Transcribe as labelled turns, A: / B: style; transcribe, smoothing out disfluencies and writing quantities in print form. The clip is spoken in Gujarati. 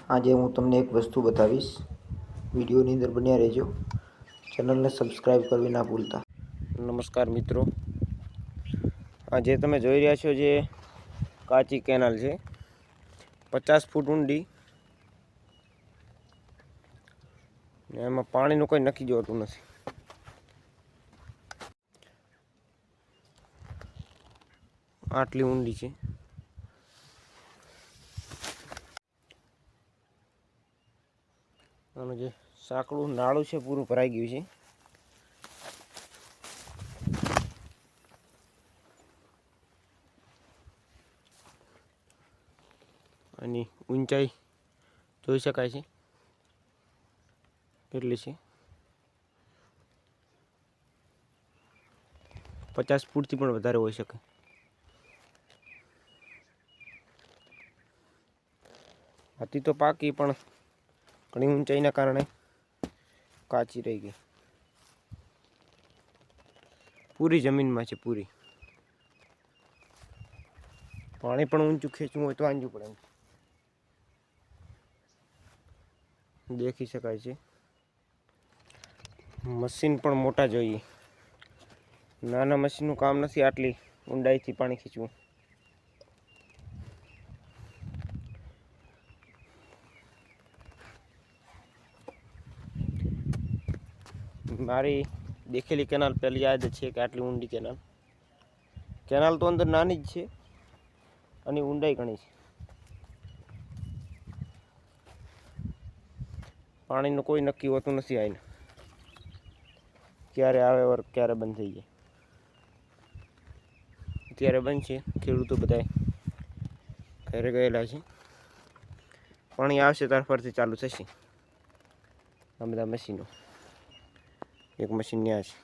A: આજે હું તમને એક વસ્તુ બતાવીશ. વિડીયોની અંદર બન્યા રહેજો. ચેનલને સબસ્ક્રાઈબ કરવી ના ભૂલતા. નમસ્કાર મિત્રો, આજે તમે જોઈ રહ્યા છો જે કાચી કેનાલ છે, 50 ફૂટ ઊંડી. એમાં પાણીનું કોઈ નક્કી જોતું નથી. આટલી ઊંડી છે. આનું જે સાંકડું નાળું છે પૂરું ભરાઈ ગયું છે. આની ઊંચાઈ જોઈ શકાય છે કેટલી છે. 50 ફૂટથી પણ વધારે હોઈ શકે. હતી તો પાકી, પણ ઘણી ઊંચાઈના કારણે કાચી રહી ગઈ. પૂરી જમીનમાં છે, પૂરી. પાણી પણ ઊંચું ખેંચવું હોય તો આંજવું પડે. દેખી શકાય છે. મશીન પણ મોટા જોઈએ. નાના મશીનનું કામ નથી આટલી ઊંડાઈથી પાણી ખેંચવું. મારી દેખેલી કેનાલ પહેલી યાદ છે કે આટલી ઊંડી કેનાલ તો અંદર નાની જ છે અને ઊંડાઈ ઘણી છે. પાણીનું કોઈ નક્કી હોતું નથી. આઈને ક્યારે આવે ઓર ક્યારે બંધ થઈ જાય. અત્યારે બંધ છે. ખેડૂતો બધા ઘરે ગયેલા છે. પાણી આવશે ત્યાર ફરથી ચાલુ થશે. આ બધા મશીનો, એક મશીન ન્યા છે.